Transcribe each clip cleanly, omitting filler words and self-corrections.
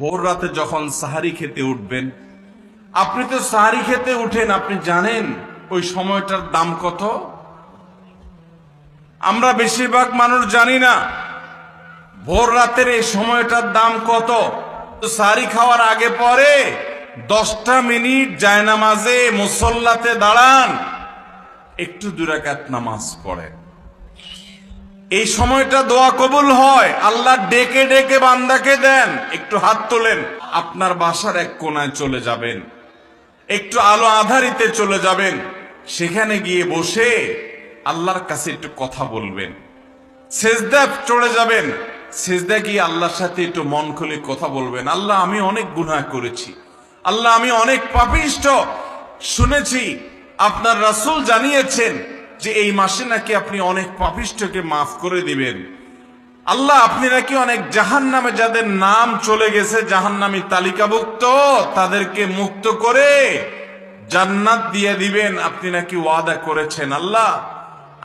ভোর রাতে যখন সাহারি খেতে উঠবেন, আপনি তো সাহারি খেতে উঠেন, আপনি জানেন ওই সময়টার দাম কত? আমরা বেশিরভাগ মানুষ জানি না ভোর রাতের এই সময়টার দাম কত। সাহারি খাওয়ার আগে পরে 10টা মিনিট জায়নামাজে মুসল্লাতে দাঁড়ান, একটু 2 রাকাত নামাজ পড়েন। এই সময়টা দোয়া কবুল হয়, আল্লাহ ডেকে ডেকে বান্দাকে দেন। একটু হাত তোলেন, আপনার বাসার এক কোনায় চলে যাবেন, একটু আলো আধারিতে চলে যাবেন, সেখানে গিয়ে বসে আল্লাহর কাছে একটু কথা বলবেন। সেজদা চলে যাবেন, সেজদা গিয়ে আল্লাহর সাথে একটু মন খুলে কথা বলবেন। আল্লাহ, আমি অনেক গুনাহ করেছি, আল্লাহ আমি অনেক পাপিষ্ঠ। শুনেছি আপনার রাসূল জানিয়েছেন যে এই মাসে নাকি আপনি অনেক পাপিষ্ঠকে মাফ করে দিবেন। আল্লাহ, আপনি নাকি অনেক জাহান্নামে যাদের নাম চলে গেছে, জাহান্নামী তালিকাভুক্ত, তাদেরকে মুক্ত করে জান্নাত দিয়ে দিবেন, আপনি নাকি ওয়াদা করেছেন। আল্লাহ,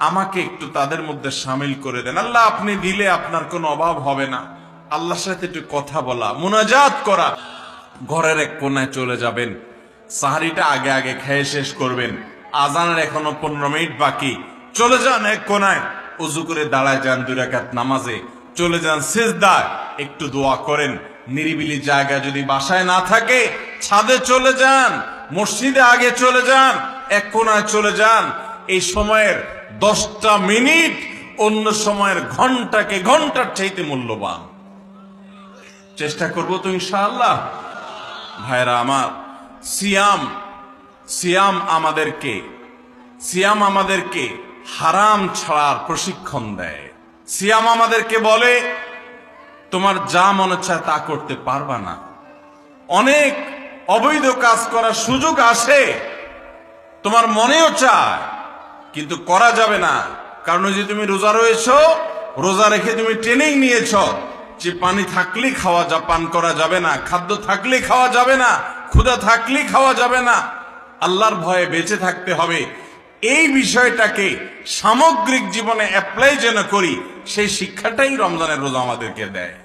আমাকে একটু তাদের মধ্যে শামিল করে দেন। আল্লাহ, আপনি দিলে আপনার কোনো অভাব হবে না। আল্লাহর সাথে একটু কথা বলা, মুনাজাত করা। ঘরের এক কোনায় চলে যাবেন, সাহারিটা আগে আগে খেয়ে শেষ করবেন, আজানের এখনো 15 মিনিট বাকি। চলে যান এক কোনায়, উযু করে দাঁড়ায় যান 2 রাকাত নামাজে, চলে যান সিজদায়, একটু দোয়া করেন। নিরিবিলি জায়গা যদি বাসায় না থাকে, ছাদে চলে যান, মসজিদে আগে চলে যান, এক কোনায় চলে যান। এই সময়ের 10টা মিনিট অন্য সময়ের ঘন্টাকে ঘন্টার চাইতে মূল্যবান। চেষ্টা করব তো ইনশাআল্লাহ। ভাইরা আমার, সিয়াম আমাদেরকে হারাম ছাড়ার প্রশিক্ষণ দেয়। সিয়াম আমাদেরকে বলে তোমার যা মনে চায় তা করতে পারবা না। অনেক অবৈধ কাজ করার সুযোগ আসে, তোমার মনেও চায়, কিন্তু করা যাবে না। কারণ যে তুমি রোজা রয়েছো, রোজা রেখে তুমি ট্রেনিং নিয়েছ যে পানি থাকলে পান করা যাবে না, খাদ্য থাকলে খাওয়া যাবে না, ক্ষুধা থাকলে খাওয়া যাবে না, আল্লাহর ভয়ে বেঁচে থাকতে হবে। এই বিষয়টাকে সামগ্রিক জীবনে অ্যাপ্লাই যেন করি, সেই শিক্ষাটাই রমজানের রোজা আমাদেরকে দেয়।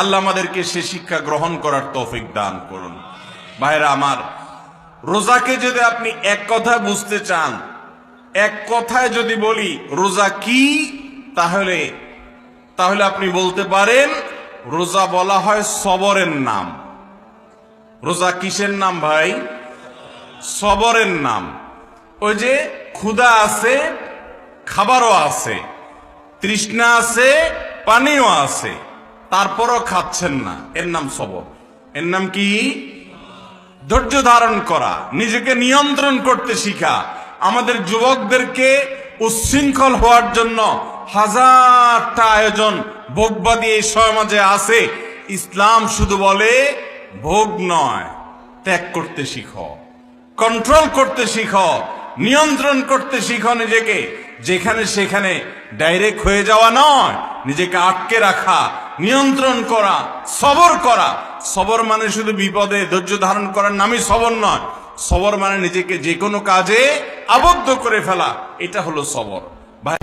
আল্লাহ আমাদেরকে সেই শিক্ষা গ্রহণ করার তৌফিক দান করুন। ভাইরা আমার, রোজাকে যদি আপনি এক কথায় বুঝতে চান, এক কথায় যদি বলি রোজা কি, তাহলে আপনি বলতে পারেন রোজা বলা হয় সবরের নাম। রোজা কিসের নাম ভাই? সবরের নাম। ওই যে ক্ষুধা আছে, খাবারও আছে, তৃষ্ণা আছে, পানিও আছে, তারপরও খাচ্ছেন না, এর নাম সবর। এর নাম কি? ধৈর্য ধারণ করা, নিজেকে নিয়ন্ত্রণ করতে শিখা। আমাদের যুবকদেরকে উচ্ছৃঙ্খল হওয়ার জন্য হাজারটা আয়োজন, ভোগবাদী এই সমাজে আছে। ইসলাম শুধু বলে ভোগ নয়, ত্যাগ করতে শিখো, কন্ট্রোল করতে শিখো, নিয়ন্ত্রণ করতে শিখো নিজেকে। যেখানে সেখানে ডাইরেক্ট হয়ে যাওয়া নয়, নিজেকে আটকে রাখা, নিয়ন্ত্রণ করা, সবর করা। সবর মানে শুধু বিপদে ধৈর্য ধারণ করার নামই সবর নয়। সবর মানে নিজেকে যে কোনো কাজে আবদ্ধ করে ফেলা, এটা হলো সবর। ভাই,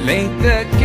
ليتك